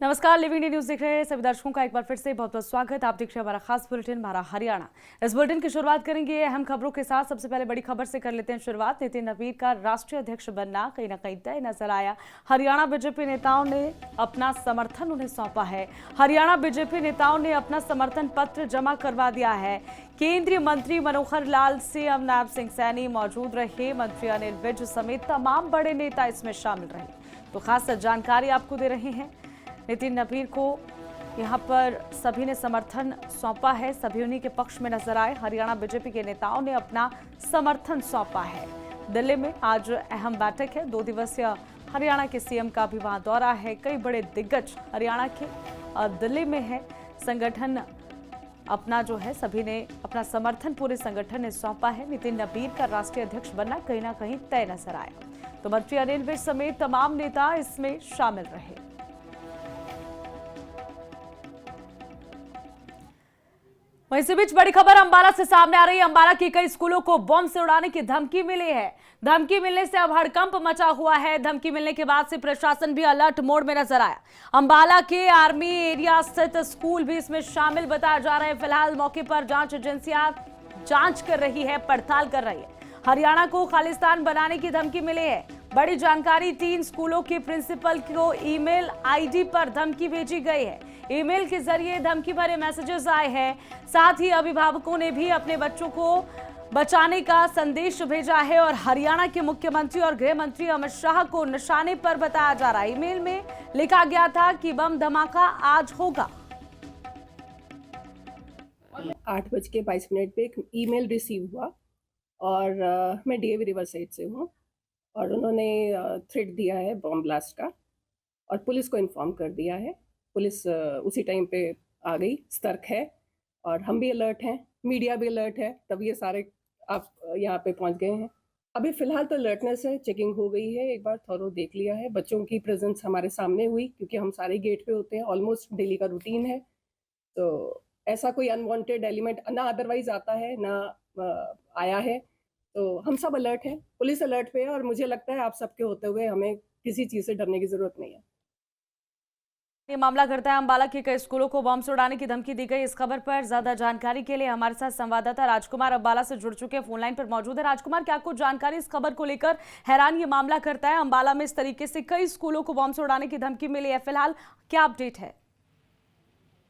नमस्कार, living India news देख रहे हैं सभी दर्शकों का एक बार फिर से बहुत बहुत स्वागत। आप देख रहे हैं हमारा खास बुलेटिन हमारा हरियाणा। इस बुलेटिन की शुरुआत करेंगे अहम खबरों के साथ। सबसे पहले बड़ी खबर से कर लेते हैं शुरुआत। नितिन नवीन का राष्ट्रीय अध्यक्ष बनना कहीं ना कहीं तय नजर आया। हरियाणा बीजेपी नेताओं ने अपना समर्थन उन्हें सौंपा है। हरियाणा बीजेपी नेताओं ने अपना समर्थन पत्र जमा करवा दिया है। केंद्रीय मंत्री मनोहर लाल से अवनाभ सिंह सैनी मौजूद रहे। मंत्री अनिल विज समेत तमाम बड़े नेता इसमें शामिल रहे। तो खास जानकारी आपको दे रहे हैं। नितिन नवीन को यहां पर सभी ने समर्थन सौंपा है। सभी उन्हीं के पक्ष में नजर आए। हरियाणा बीजेपी के नेताओं ने अपना समर्थन सौंपा है। दिल्ली में आज अहम बैठक है। 2 दिवसीय हरियाणा के सीएम का भी वहां दौरा है। कई बड़े दिग्गज हरियाणा के दिल्ली में है। संगठन अपना जो है सभी ने अपना समर्थन पूरे संगठन ने सौंपा है। नितिन नवीन का राष्ट्रीय अध्यक्ष बनना कहीं ना कहीं तय नजर आया। तो मंत्री अनिल विज समेत तमाम नेता इसमें शामिल रहे। वहीं इसी बीच बड़ी खबर अंबाला से सामने आ रही है। अंबाला के कई स्कूलों को बम से उड़ाने की धमकी मिली है। धमकी मिलने से अब हड़कंप मचा हुआ है। धमकी मिलने के बाद से प्रशासन भी अलर्ट मोड में नजर आया। अंबाला के आर्मी एरिया स्थित स्कूल भी इसमें शामिल बताया जा रहा है। फिलहाल मौके पर जांच एजेंसियां जांच कर रही है, पड़ताल कर रही है। हरियाणा को खालिस्तान बनाने की धमकी मिली है। बड़ी जानकारी, 3 स्कूलों के प्रिंसिपल को ईमेल आईडी पर धमकी भेजी गई है। ईमेल के जरिए धमकी भरे मैसेजेस आए हैं। साथ ही अभिभावकों ने भी अपने बच्चों को बचाने का संदेश भेजा है। और हरियाणा के मुख्यमंत्री और गृह मंत्री अमित शाह को निशाने पर बताया जा रहा है। ईमेल में लिखा गया था कि बम धमाका आज होगा। 8:22 पे एक ईमेल रिसीव हुआ और मैं डीएवी रिवर साइड से हूँ और उन्होंने थ्रेट दिया है बॉम्ब ब्लास्ट का और पुलिस को इन्फॉर्म कर दिया है। पुलिस उसी टाइम पे आ गई, सतर्क है और हम भी अलर्ट हैं, मीडिया भी अलर्ट है, तब ये सारे आप यहाँ पे पहुँच गए हैं। अभी फ़िलहाल तो अलर्टनेस है, चेकिंग हो गई है, एक बार थॉरो देख लिया है। बच्चों की प्रेजेंस हमारे सामने हुई क्योंकि हम सारे गेट पे होते हैं, ऑलमोस्ट डेली का रूटीन है। तो ऐसा कोई अनवांटेड एलिमेंट ना अदरवाइज आता है ना आया है। तो हम सब अलर्ट हैं, पुलिस अलर्ट पे है और मुझे लगता है आप सबके होते हुए हमें किसी चीज़ से डरने की ज़रूरत नहीं है। ये मामला करता है अंबाला के कई स्कूलों को बम से उड़ाने की धमकी दी गई। इस खबर पर ज्यादा जानकारी के लिए हमारे साथ संवाददाता राजकुमार अंबाला से जुड़ चुके हैं, फोनलाइन पर मौजूद है। राजकुमार, क्या कुछ जानकारी इस खबर को लेकर? हैरान ये मामला करता है, अंबाला में इस तरीके से कई स्कूलों को बम से उड़ाने की धमकी मिली है। फिलहाल क्या अपडेट है?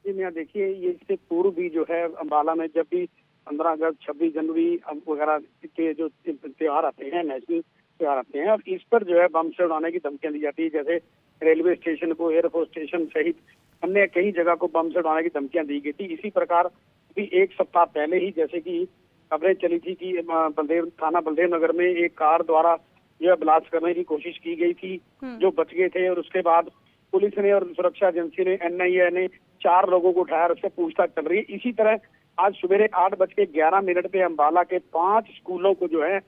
जी मियां, देखिए, ये इससे पूर्व भी जो है अंबाला में जब भी 15 अगस्त 26 जनवरी वगैरह के जो त्योहार आते हैं, नेशनल त्योहार आते हैं, अब इस पर जो है बम से उड़ाने की धमकियां दी जाती है। जैसे रेलवे स्टेशन को, एयरफोर्स स्टेशन सहित अन्य कई जगह को बम से उड़ाने की धमकियां दी गई थी। इसी प्रकार भी 1 सप्ताह पहले ही जैसे कि खबरें चली थी कि थाना बलदेव नगर में एक कार द्वारा जो है ब्लास्ट करने की कोशिश की गई थी, जो बच गए थे। और उसके बाद पुलिस ने और सुरक्षा एजेंसी ने, एनआईए ने 4 लोगों को उठाया और उससे पूछताछ चल रही है। इसी तरह आज सवेरे 8:11 पे अंबाला के 5 स्कूलों को जो है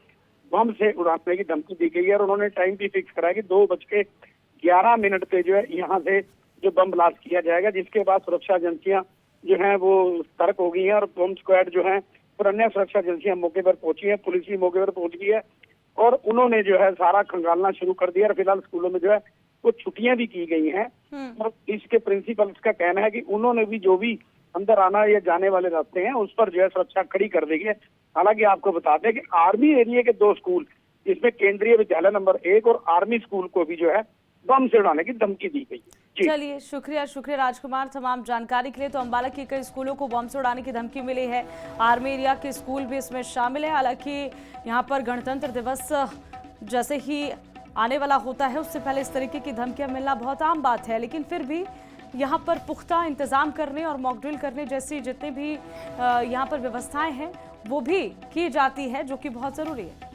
बम से उड़ाने की धमकी दी गई है और उन्होंने टाइम भी फिक्स कराया कि 2:11 पे जो है यहाँ से जो बम ब्लास्ट किया जाएगा, जिसके बाद सुरक्षा एजेंसियां जो है वो सतर्क हो गई है और बम स्क्वाड जो है और अन्य सुरक्षा एजेंसियां मौके पर पहुंची है। पुलिस भी मौके पर पहुंच गई है और उन्होंने जो है सारा खंगालना शुरू कर दिया और फिलहाल स्कूलों में जो है वो छुट्टियां भी की गई हैं। और इसके प्रिंसिपल्स का कहना है कि उन्होंने भी जो भी अंदर आना या जाने वाले रास्ते हैं उस पर जो है सुरक्षा खड़ी कर दी है। हालांकि आपको बता दें कि आर्मी एरिया के 2 स्कूल, जिसमें केंद्रीय विद्यालय नंबर 1 और आर्मी स्कूल को भी जो है बम से उड़ाने की धमकी दी गई है। चलिए, शुक्रिया राजकुमार तमाम जानकारी के लिए। तो अंबाला के कई स्कूलों को बम से उड़ाने की धमकी मिली है। आर्मी एरिया के स्कूल भी इसमें शामिल है। हालांकि यहाँ पर गणतंत्र दिवस जैसे ही आने वाला होता है उससे पहले इस तरीके की धमकियां मिलना बहुत आम बात है, लेकिन फिर भी यहाँ पर पुख्ता इंतजाम करने और मॉक ड्रिल करने जैसी जितनी भी यहाँ पर व्यवस्थाएं हैं वो भी की जाती है, जो कि बहुत जरूरी है।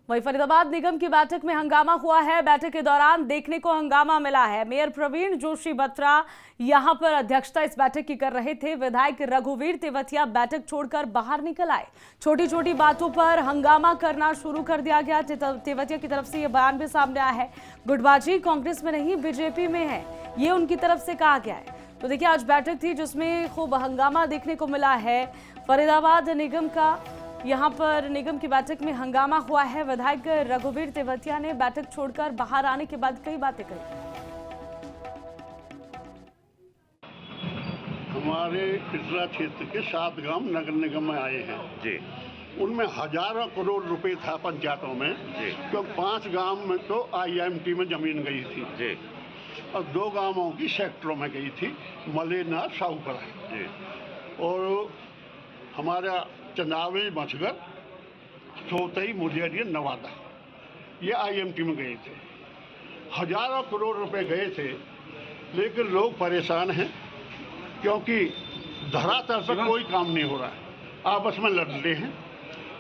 वहीं फरीदाबाद निगम की बैठक में हंगामा हुआ है। बैठक के दौरान देखने को हंगामा मिला है। मेयर प्रवीण जोशी बत्रा यहां पर अध्यक्षता इस बैठक की कर रहे थे। विधायक रघुवीर तेवतिया बैठक छोड़कर बाहर निकल आए। छोटी छोटी बातों पर हंगामा करना शुरू कर दिया गया। तेवतिया की तरफ से यह बयान भी सामने आया है, गुटबाजी कांग्रेस में नहीं बीजेपी में है, ये उनकी तरफ से कहा गया है। तो देखिए, आज बैठक थी जिसमें खूब हंगामा देखने को मिला है। फरीदाबाद निगम का यहाँ पर निगम की बैठक में हंगामा हुआ है। विधायक रघुवीर तेवतिया ने बैठक छोड़कर बाहर आने के बाद कई बातें कही। हमारे पिछला क्षेत्र के 7 गांव नगर निगम में आए हैं जी। उनमें हजारों करोड़ रुपए था पंचायतों में जी। क्योंकि 5 गांव में तो IMT में जमीन गई थी जी। और 2 गांवों की सेक्टरों में गई थी, मलेना साहूपुरा जी। और हमारा चंदावली मछगर सोतई मुजेरिया नवादा, ये IMT में गए थे। हजारों करोड़ रुपए गए थे, लेकिन लोग परेशान हैं क्योंकि धरातल पर कोई काम नहीं हो रहा है, आपस में लड़ रहे हैं।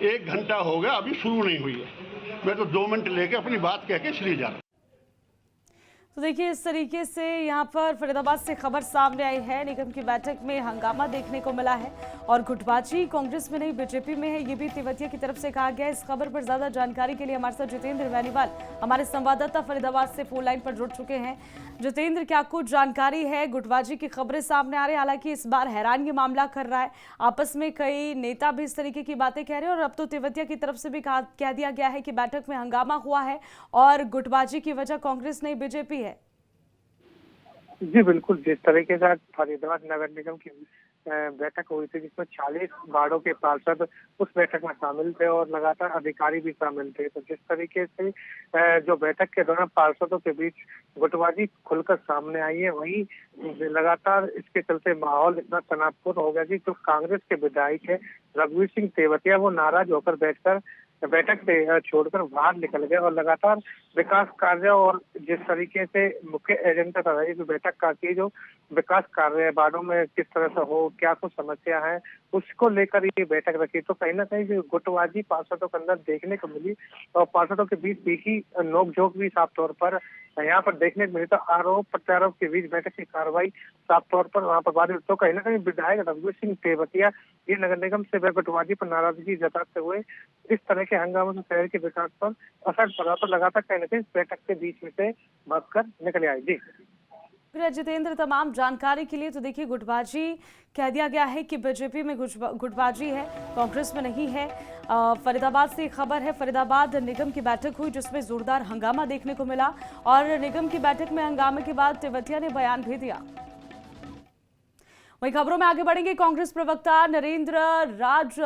1 घंटा हो गया, अभी शुरू नहीं हुई है। मैं तो 2 मिनट लेके अपनी बात कह के इसलिए जा रहा हूँ। तो देखिए, इस तरीके से यहाँ पर फरीदाबाद से खबर सामने आई है। निगम की बैठक में हंगामा देखने को मिला है और गुटबाजी कांग्रेस में नहीं बीजेपी में है, ये भी तेवतिया की तरफ से कहा गया है। इस खबर पर ज्यादा जानकारी के लिए हमारे साथ जितेंद्र बेनीवाल, हमारे संवाददाता फरीदाबाद से फोन लाइन पर जुड़ चुके हैं। जितेंद्र, क्या कुछ जानकारी है? गुटबाजी की खबरें सामने आ रही है, हालांकि इस बार हैरान ये मामला कर रहा है। आपस में कई नेता भी इस तरीके की बातें कह रहे हैं और अब तो तेवतिया की तरफ से भी कह दिया गया है कि बैठक में हंगामा हुआ है और गुटबाजी की वजह कांग्रेस नहीं बीजेपी है। जी बिल्कुल, जिस तरीके से फरीदाबाद नगर निगम की बैठक हुई थी जिसमें 40 वार्डों के पार्षद उस बैठक में शामिल थे और लगातार अधिकारी भी शामिल थे। तो जिस तरीके से जो बैठक के दौरान पार्षदों के बीच गुटबाजी खुलकर सामने आई है, वहीं लगातार इसके चलते माहौल इतना तनावपूर्ण हो गया कि जो कांग्रेस के विधायक है रघुवीर सिंह तेवतिया, वो नाराज होकर बैठक से छोड़कर बाहर निकल गए और लगातार विकास कार्य और जिस तरीके से मुख्य एजेंडा था इस बैठक का कि जो विकास कार्य वार्डों में किस तरह से हो, क्या कुछ समस्या है, उसको लेकर ये बैठक रखी। तो कहीं ना कहीं जो गुटबाजी पार्षदों के अंदर देखने को मिली और पार्षदों के बीच तीखी नोकझोंक भी साफ तौर पर यहाँ पर देखने को मिली। तो आरोप प्रत्यारोप के बीच बैठक की कार्रवाई साफ तौर पर वहाँ पर बाधित। तो कहीं ना कहीं विधायक रघुवीर सिंह तेवतिया ये नगर निगम से गुटबाजी पर नाराजगी जताते हुए इस तरह के हंगामे से शहर के विकास पर असर पड़ा। तो लगातार कहीं ना कहीं बैठक के बीच में से भागकर निकले आए। जी जितेंद्र, तमाम जानकारी के लिए। तो देखिए, गुटबाजी कह दिया गया है कि बीजेपी में गुटबाजी है, कांग्रेस में नहीं है। फरीदाबाद से खबर है, फरीदाबाद निगम की बैठक हुई जिसमें जोरदार हंगामा देखने को मिला और निगम की बैठक में हंगामे के बाद तेवतिया ने बयान भी दिया। वहीं खबरों में आगे बढ़ेंगे। कांग्रेस प्रवक्ता नरेंद्र राज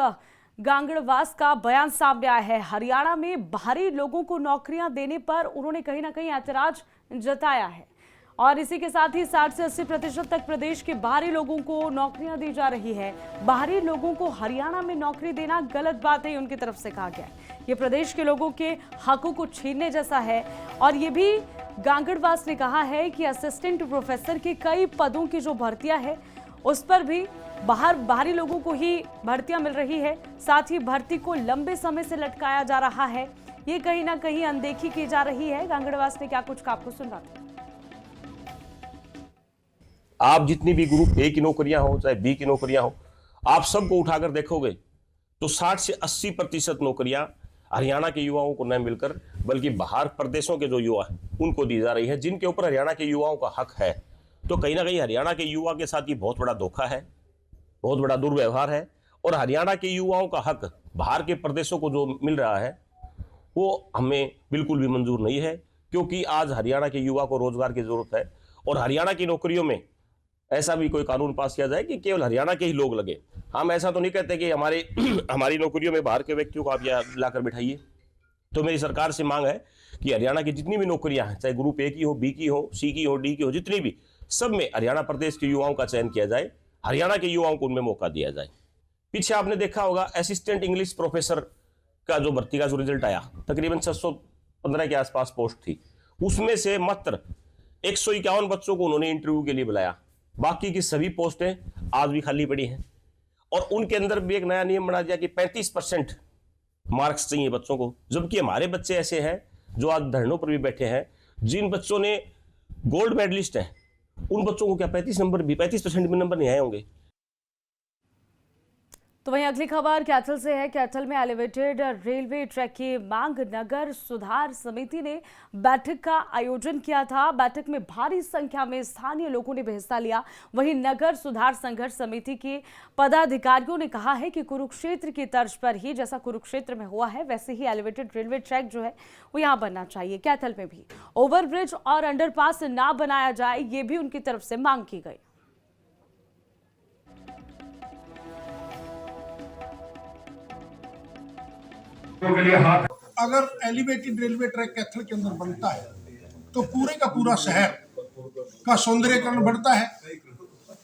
गांगड़वास का बयान सामने आया है। हरियाणा में बाहरी लोगों को नौकरियां देने पर उन्होंने कहीं ना कहीं ऐतराज जताया है और इसी के साथ ही 60 से 80% तक प्रदेश के बाहरी लोगों को नौकरियां दी जा रही है। बाहरी लोगों को हरियाणा में नौकरी देना गलत बात है, उनकी तरफ से कहा गया है। ये प्रदेश के लोगों के हकों को छीनने जैसा है और ये भी गांगड़वास ने कहा है कि असिस्टेंट प्रोफेसर के कई पदों की जो भर्तियां है उस पर भी बाहरी लोगों को ही भर्तियां मिल रही है। साथ ही भर्ती को लंबे समय से लटकाया जा रहा है, ये कहीं ना कहीं अनदेखी की जा रही है। गांगड़वास ने क्या कुछ कहा, आपको सुनवाते हैं। आप जितनी भी ग्रुप ए की नौकरियां हो चाहे बी की नौकरियां हो, आप सबको उठाकर देखोगे तो 60 से 80% नौकरियां हरियाणा के युवाओं को न मिलकर बल्कि बाहर प्रदेशों के जो युवा हैं उनको दी जा रही है, जिनके ऊपर हरियाणा के युवाओं का हक है। तो कहीं ना कहीं हरियाणा के युवा के साथ ये बहुत बड़ा धोखा है, बहुत बड़ा दुर्व्यवहार है और हरियाणा के युवाओं का हक बाहर के प्रदेशों को जो मिल रहा है वो हमें बिल्कुल भी मंजूर नहीं है, क्योंकि आज हरियाणा के युवा को रोजगार की जरूरत है और हरियाणा की नौकरियों में ऐसा भी कोई कानून पास किया जाए कि केवल हरियाणा के ही लोग लगे। हम ऐसा तो नहीं कहते कि हमारी नौकरियों में बाहर के व्यक्तियों को आप यहाँ लाकर बिठाइए। तो मेरी सरकार से मांग है कि हरियाणा की जितनी भी नौकरियां हैं, चाहे ग्रुप ए की हो, बी की हो, सी की हो, डी की हो, जितनी भी, सब में हरियाणा प्रदेश के युवाओं का चयन किया जाए, हरियाणा के युवाओं को उनमें मौका दिया जाए। पीछे आपने देखा होगा असिस्टेंट इंग्लिश प्रोफेसर का जो भर्ती का जो रिजल्ट आया, तकरीबन 615 के आसपास पोस्ट थी, उसमें से मात्र 151 बच्चों को उन्होंने इंटरव्यू के लिए बुलाया। बाकी की सभी पोस्टें आज भी खाली पड़ी हैं और उनके अंदर भी एक नया नियम बना दिया कि 35% मार्क्स चाहिए बच्चों को, जबकि हमारे बच्चे ऐसे हैं जो आज धरनों पर भी बैठे हैं, जिन बच्चों ने गोल्ड मेडलिस्ट हैं उन बच्चों को क्या 35% भी नंबर नहीं आए होंगे। तो वहीं अगली खबर कैथल से है। कैथल में एलिवेटेड रेलवे ट्रैक की मांग नगर सुधार समिति ने बैठक का आयोजन किया था। बैठक में भारी संख्या में स्थानीय लोगों ने भी हिस्सा लिया। वहीं नगर सुधार संघर्ष समिति के पदाधिकारियों ने कहा है कि कुरुक्षेत्र की तर्ज पर ही जैसा कुरुक्षेत्र में हुआ है वैसे ही एलिवेटेड रेलवे ट्रैक जो है वो यहाँ बनना चाहिए। कैथल में भी ओवरब्रिज और अंडरपास ना बनाया जाए, ये भी उनकी तरफ से मांग की गई। अगर एलिवेटेड रेलवे ट्रैक कैथल के अंदर बनता है तो पूरे का पूरा शहर का सौंदर्यीकरण बढ़ता है।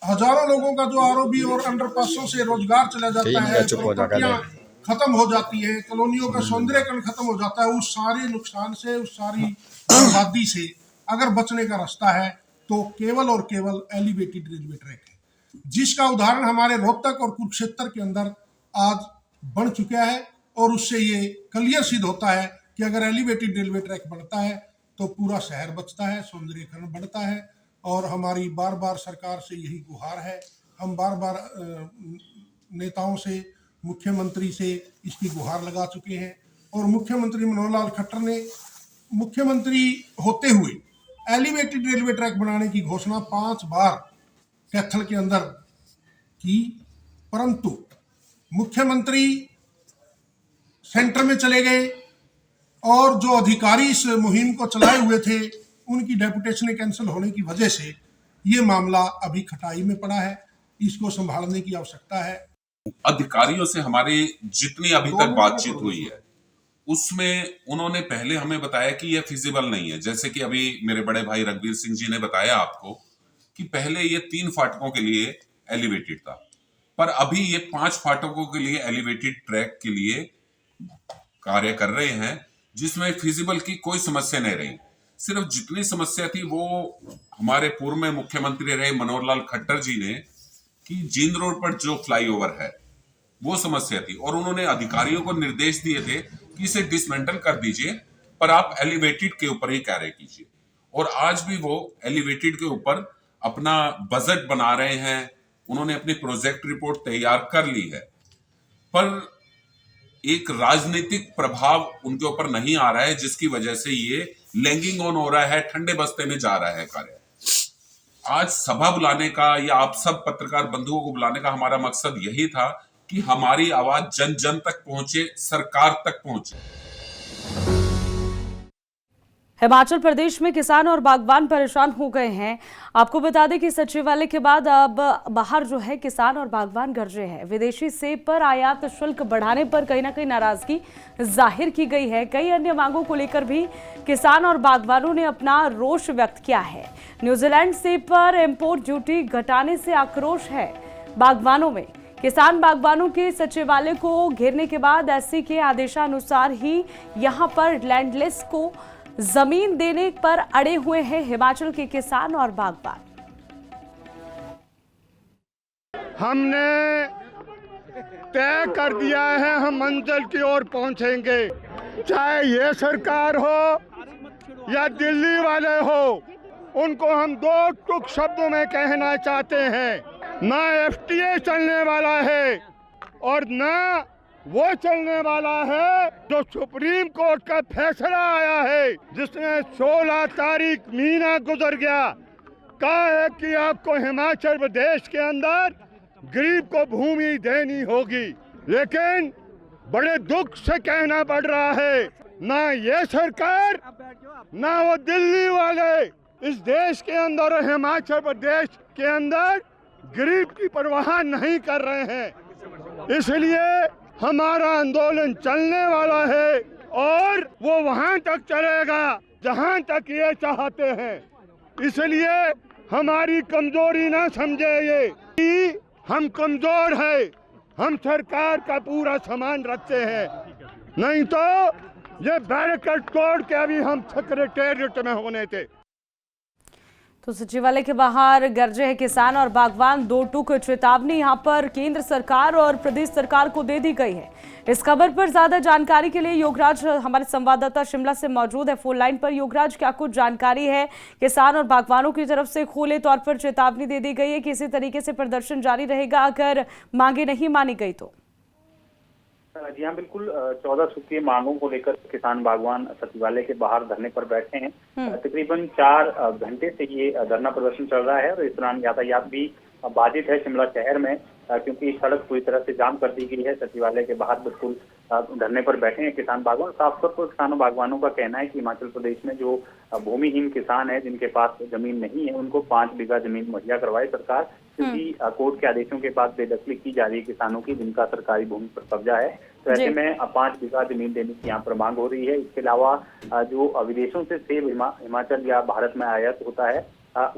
हजारों लोगों का जो आरओबी और अंडरपासों से रोजगार चला जाता है, प्रॉपर्टियां खत्म हो जाती है, कॉलोनियों का सौंदर्यीकरण खत्म हो जाता है। उस सारे नुकसान से, उस सारी बर्बादी से अगर बचने का रास्ता है तो केवल और केवल एलिवेटेड रेलवे ट्रैक है, जिसका उदाहरण हमारे रोहतक और कुरुक्षेत्र के अंदर आज बन चुका है। और उससे ये क्लियर सिद्ध होता है कि अगर एलिवेटेड रेलवे ट्रैक बनता है तो पूरा शहर बचता है, सौंदर्यीकरण बढ़ता है। और हमारी बार बार सरकार से यही गुहार है। हम बार बार नेताओं से, मुख्यमंत्री से इसकी गुहार लगा चुके हैं। और मुख्यमंत्री मनोहर लाल खट्टर ने मुख्यमंत्री होते हुए एलिवेटेड रेलवे ट्रैक बनाने की घोषणा 5 बार कैथल के अंदर की, परंतु मुख्यमंत्री सेंटर में चले गए और जो अधिकारी इस मुहिम को चलाए हुए थे उनकी डेपुटेशन कैंसिल होने की वजह से ये मामला अभी खटाई में पड़ा है। इसको संभालने की आवश्यकता है। अधिकारियों से हमारी जितनी अभी तक बातचीत हुई है उसमें उन्होंने पहले हमें बताया कि यह फिजिबल नहीं है। जैसे कि अभी मेरे बड़े भाई रघुवीर सिंह जी ने बताया आपको कि पहले ये 3 फाटकों के लिए एलिवेटेड था, पर अभी ये 5 फाटकों के लिए एलिवेटेड ट्रैक के लिए कार्य कर रहे हैं, जिसमें फिजिबल की कोई समस्या नहीं रही। सिर्फ जितनी समस्या थी वो हमारे पूर्व में मुख्यमंत्री रहे मनोहर लाल खट्टर जी ने कि जींद रोड पर जो फ्लाईओवर है वो समस्या थी और उन्होंने अधिकारियों को निर्देश दिए थे कि इसे डिसमेंटल कर दीजिए, पर आप एलिवेटेड के ऊपर ही कार्य कीजिए। और आज भी वो एलिवेटेड के ऊपर अपना बजट बना रहे हैं। उन्होंने अपनी प्रोजेक्ट रिपोर्ट तैयार कर ली है, पर एक राजनीतिक प्रभाव उनके ऊपर नहीं आ रहा है, जिसकी वजह से ये लैंगिंग ऑन हो रहा है, ठंडे बस्ते में जा रहा है कार्य। आज सभा बुलाने का या आप सब पत्रकार बंधुओं को बुलाने का हमारा मकसद यही था कि हमारी आवाज जन जन तक पहुंचे, सरकार तक पहुंचे। हिमाचल प्रदेश में किसान और बागवान परेशान हो गए हैं। आपको बता दें कि सचिवालय के बाद अब बाहर जो है किसान और बागवान गरजे हैं। विदेशी सेब पर आयात शुल्क बढ़ाने पर कहीं ना कहीं नाराजगी जाहिर की गई है। कई अन्य मांगों को लेकर भी किसान और बागवानों ने अपना रोष व्यक्त किया है। न्यूजीलैंड सेब पर इंपोर्ट ड्यूटी घटाने से आक्रोश है बागवानों में। किसान बागवानों के सचिवालय को घेरने के बाद एससी के आदेशानुसार ही यहां पर लैंडलेस को जमीन देने पर अड़े हुए हैं हिमाचल के किसान और बागवान। हमने तय कर दिया है हम मंजिल की ओर पहुंचेंगे, चाहे ये सरकार हो या दिल्ली वाले हो। उनको हम 2 टुक शब्दों में कहना चाहते हैं, ना एफटीए चलने वाला है और ना वो चलने वाला है जो सुप्रीम कोर्ट का फैसला आया है, जिसने 16 तारीख महीना गुजर गया, कहा है कि आपको हिमाचल प्रदेश के अंदर गरीब को भूमि देनी होगी। लेकिन बड़े दुख से कहना पड़ रहा है, ना ये सरकार ना वो दिल्ली वाले इस देश के अंदर और हिमाचल प्रदेश के अंदर गरीब की परवाह नहीं कर रहे हैं। इसलिए हमारा आंदोलन चलने वाला है और वो वहां तक चलेगा जहां तक ये चाहते हैं। इसलिए हमारी कमजोरी ना समझे ये कि हम कमजोर है, हम सरकार का पूरा सामान रखते हैं, नहीं तो ये बैरिकेड तोड़ के अभी हम सेक्रेटेरिएट में होने थे। तो सचिवालय के बाहर गरजे हैं किसान और बागवान। 2 टूक चेतावनी यहां पर केंद्र सरकार और प्रदेश सरकार को दे दी गई है। इस खबर पर ज्यादा जानकारी के लिए योगराज हमारे संवाददाता शिमला से मौजूद है फोन लाइन पर। योगराज, क्या कुछ जानकारी है? किसान और बागवानों की तरफ से खुले तौर पर चेतावनी दे दी गई है कि इसी तरीके से प्रदर्शन जारी रहेगा अगर मांगे नहीं मानी गई तो? जी हाँ, बिल्कुल 14 सूत्रीय मांगों को लेकर किसान बागवान सचिवालय के बाहर धरने पर बैठे हैं। तकरीबन 4 घंटे से ये धरना प्रदर्शन चल रहा है और इस दौरान यातायात भी बाधित है शिमला शहर में, क्योंकि सड़क पूरी तरह से जाम कर दी गई है। सचिवालय के बाहर बिल्कुल धरने पर बैठे हैं किसान बागवान। साफ तौर पर किसानों बागवानों का कहना है कि हिमाचल प्रदेश में जो भूमिहीन किसान है, जिनके पास जमीन नहीं है, उनको 5 बीघा जमीन मुहैया करवाए सरकार, क्योंकि कोर्ट के आदेशों के बाद बेदखली की जा रही है किसानों की, जिनका सरकारी भूमि पर कब्जा है। तो ऐसे में 5 बीघा जमीन देने की यहाँ पर मांग हो रही है। इसके अलावा जो विदेशों से सेब हिमाचल या भारत में आयात होता है,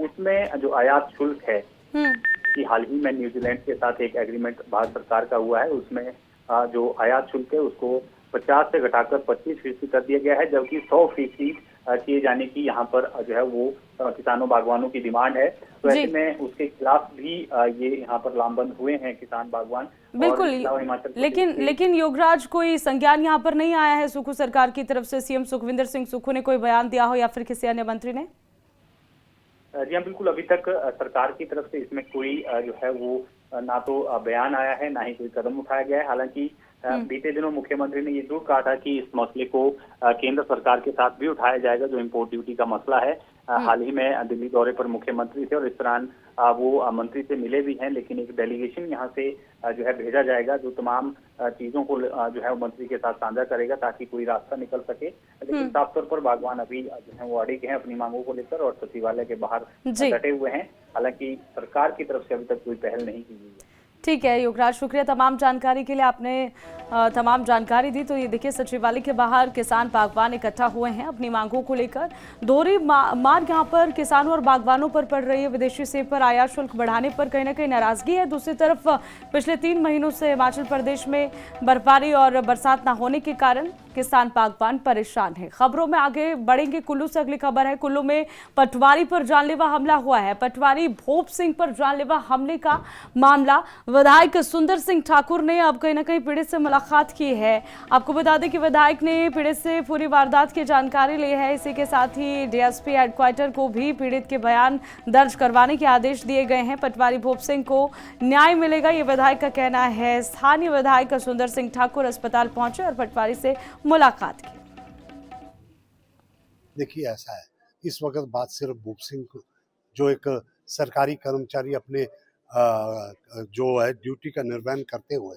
उसमें जो आयात शुल्क है कि हाल ही में न्यूजीलैंड के साथ एक एग्रीमेंट भारत सरकार का हुआ है, उसमें जो आयात शुल्क है उसको 50 से घटाकर 25% कर दिया गया है, जबकि 100% किए जाने की यहाँ पर जो है वो किसानों बागवानों की डिमांड है। तो ऐसे में उसके खिलाफ भी ये यहाँ पर लामबंद हुए हैं किसान बागवान। बिल्कुल, लेकिन योगराज, कोई संज्ञान यहाँ पर नहीं आया है सुक्खू सरकार की तरफ से? सीएम सुखविंदर सिंह सुक्खू ने कोई बयान दिया हो या फिर किसी अन्य मंत्री ने? जी हाँ, बिल्कुल, अभी तक सरकार की तरफ से इसमें कोई जो है वो ना तो बयान आया है, ना ही कोई कदम उठाया गया है। हालांकि बीते दिनों मुख्यमंत्री ने ये जरूर कहा था कि इस मसले को केंद्र सरकार के साथ भी उठाया जाएगा, जो इम्पोर्ट ड्यूटी का मसला है। हाल ही में दिल्ली दौरे पर मुख्यमंत्री थे और इस दौरान वो मंत्री से मिले भी हैं, लेकिन एक डेलीगेशन यहाँ से जो है भेजा जाएगा, जो तमाम चीजों को जो है मंत्री के साथ साझा करेगा ताकि कोई रास्ता निकल सके। लेकिन साफ तौर पर बागवान अभी जो है वो अड़िग हैं अपनी मांगों को लेकर और सचिवालय के बाहर डटे हुए हैं। हालांकि सरकार की तरफ से अभी तक कोई पहल नहीं की गई है। ठीक है योगराज, शुक्रिया तमाम जानकारी के लिए, आपने तमाम जानकारी दी। तो ये देखिए, सचिवालय के बाहर किसान बागवान इकट्ठा हुए हैं अपनी मांगों को लेकर। दोहरी मार यहाँ पर किसानों और बागवानों पर पड़ रही है। विदेशी सेब पर आयात शुल्क बढ़ाने पर कहीं ना कहीं नाराजगी है। दूसरी तरफ पिछले 3 महीनों से हिमाचल प्रदेश में बर्फबारी और बरसात न होने के कारण किसान बागवान परेशान है। खबरों में आगे बढ़ेंगे। कुल्लू से अगली खबर है। कुल्लू में पटवारी पर जानलेवा हमला हुआ है। पटवारी भोप सिंह पर जानलेवा हमले का मामला। विधायक सुंदर सिंह ठाकुर ने अब कहीं ना कहीं पीड़ित से मुलाकात की है। आपको बता दें कि विधायक ने पीड़ित से पूरी वारदात की जानकारी ली है। इसी के साथ ही डीएसपी हेडक्वार्टर को भी पीड़ित के बयान दर्ज करवाने के आदेश दिए गए हैं। पटवारी भोप सिंह को न्याय मिलेगा, ये विधायक का कहना है। स्थानीय विधायक सुंदर सिंह ठाकुर अस्पताल पहुंचे और पटवारी से मुलाकात की। देखिए, ऐसा है, इस वक्त बात सिर्फ भूप सिंह जो एक सरकारी कर्मचारी अपने जो है ड्यूटी का निर्वहन करते हुए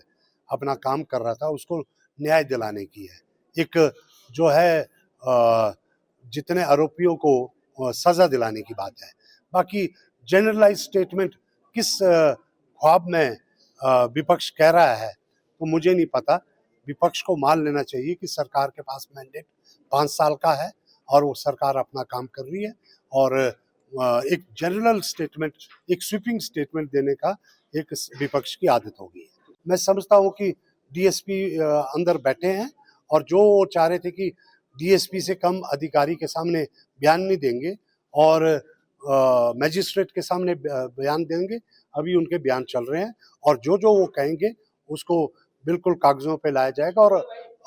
अपना काम कर रहा था, उसको न्याय दिलाने की है। एक जो है जितने आरोपियों को सजा दिलाने की बात है। बाकी जनरलाइज स्टेटमेंट किस ख्वाब में विपक्ष कह रहा है तो मुझे नहीं पता। विपक्ष को मान लेना चाहिए कि सरकार के पास मैंडेट 5 साल का है और वो सरकार अपना काम कर रही है, और एक जनरल स्टेटमेंट, एक स्वीपिंग स्टेटमेंट देने का एक विपक्ष की आदत होगी। मैं समझता हूँ कि डीएसपी अंदर बैठे हैं और जो वो चाह रहे थे कि डीएसपी से कम अधिकारी के सामने बयान नहीं देंगे और मैजिस्ट्रेट के सामने बयान देंगे, अभी उनके बयान चल रहे हैं और जो जो वो कहेंगे उसको बिल्कुल कागजों पे लाया जाएगा और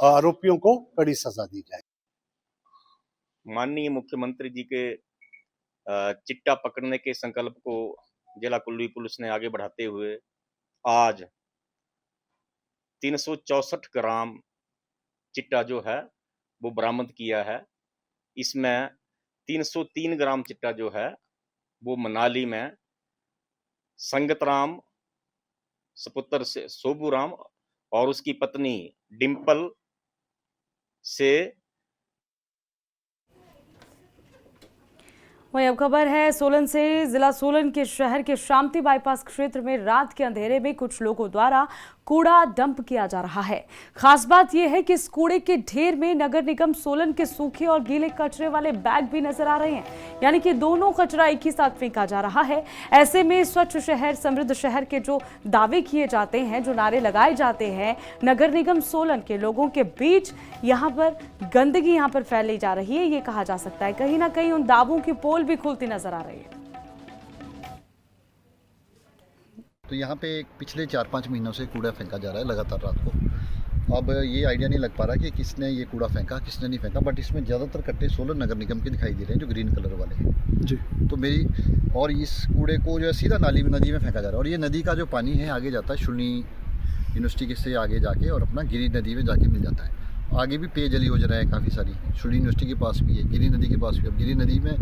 आरोपियों को कड़ी सजा दी जाएगी। माननीय मुख्यमंत्री जी के चिट्टा पकड़ने के संकल्प को जिला कुल्लू पुलिस ने आगे बढ़ाते हुए आज 364 ग्राम चिट्टा जो है वो बरामद किया है। इसमें 303 ग्राम चिट्टा जो है वो मनाली में संगतराम सपुत्र से सोबूराम और उसकी पत्नी डिम्पल से। वही अब खबर है सोलन से। जिला सोलन के शहर के शांति बाईपास क्षेत्र में रात के अंधेरे में कुछ लोगों द्वारा कूड़ा डंप किया जा रहा है। खास बात यह है कि इस कूड़े के ढेर में नगर निगम सोलन के सूखे और गीले कचरे वाले बैग भी नजर आ रहे हैं, यानी कि दोनों कचरा एक ही साथ फेंका जा रहा है। ऐसे में स्वच्छ शहर समृद्ध शहर के जो दावे किए जाते हैं, जो नारे लगाए जाते हैं नगर निगम सोलन के लोगों के बीच, यहाँ पर गंदगी यहाँ पर फैली जा रही है। ये कहा जा सकता है कहीं ना कहीं उन दावों की पोल भी खुलती नजर आ रही है। तो यहाँ पे पिछले 4-5 महीनों से कूड़ा फेंका जा रहा है लगातार रात को। अब ये आइडिया नहीं लग पा रहा कि किसने ये कूड़ा फेंका, किसने नहीं फेंका, बट इसमें ज़्यादातर कट्टे सोलन नगर निगम के दिखाई दे रहे हैं जो ग्रीन कलर वाले हैं जी। तो और इस कूड़े को जो है सीधा नदी में फेंका जा रहा है और ये नदी का जो पानी है आगे जाता है शुनी यूनिवर्सिटी के से आगे जाके और अपना गिरी नदी में जाके मिल जाता है। आगे भी पेयजल योजना है काफ़ी सारी, शुली यूनिवर्सिटी के पास भी है, गिरी नदी के पास भी। अब गिरी नदी में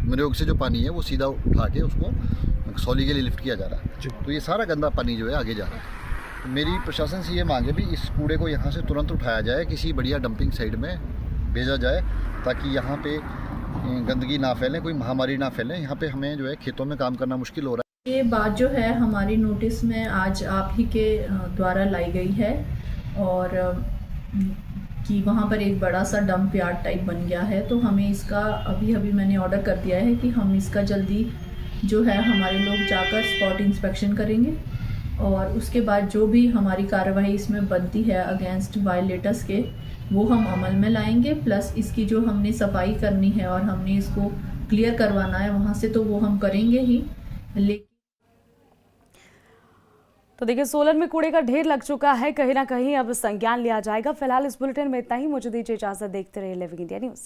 मनयोग से जो पानी है वो सीधा उठा के उसको सौली के लिए लिफ्ट किया जा रहा है। तो ये सारा गंदा पानी जो है आगे जा रहा है। तो मेरी प्रशासन से ये मांग है भी इस कूड़े को यहाँ से तुरंत उठाया जाए, किसी बढ़िया डंपिंग साइट में भेजा जाए, ताकि यहाँ पे गंदगी ना फैले, कोई महामारी ना फैले। यहाँ पे हमें जो है खेतों में काम करना मुश्किल हो रहा है। ये बात जो है हमारी नोटिस में आज आप ही के द्वारा लाई गई है, और कि वहाँ पर एक बड़ा सा डंप यार्ड टाइप बन गया है। तो हमें इसका अभी मैंने ऑर्डर कर दिया है कि हम इसका जल्दी जो है हमारे लोग जाकर स्पॉट इंस्पेक्शन करेंगे, और उसके बाद जो भी हमारी कार्रवाई इसमें बनती है अगेंस्ट वायलेटर्स के, वो हम अमल में लाएंगे। प्लस इसकी जो हमने सफाई करनी है और हमने इसको क्लियर करवाना है वहाँ से, तो वो हम करेंगे ही। लेकिन तो देखिए, सोलन में कूड़े का ढेर लग चुका है, कहीं ना कहीं अब संज्ञान लिया जाएगा। फिलहाल इस बुलेटिन में इतना ही। मुझे दीजिए इजाजत, देखते रहिए लिविंग इंडिया न्यूज़।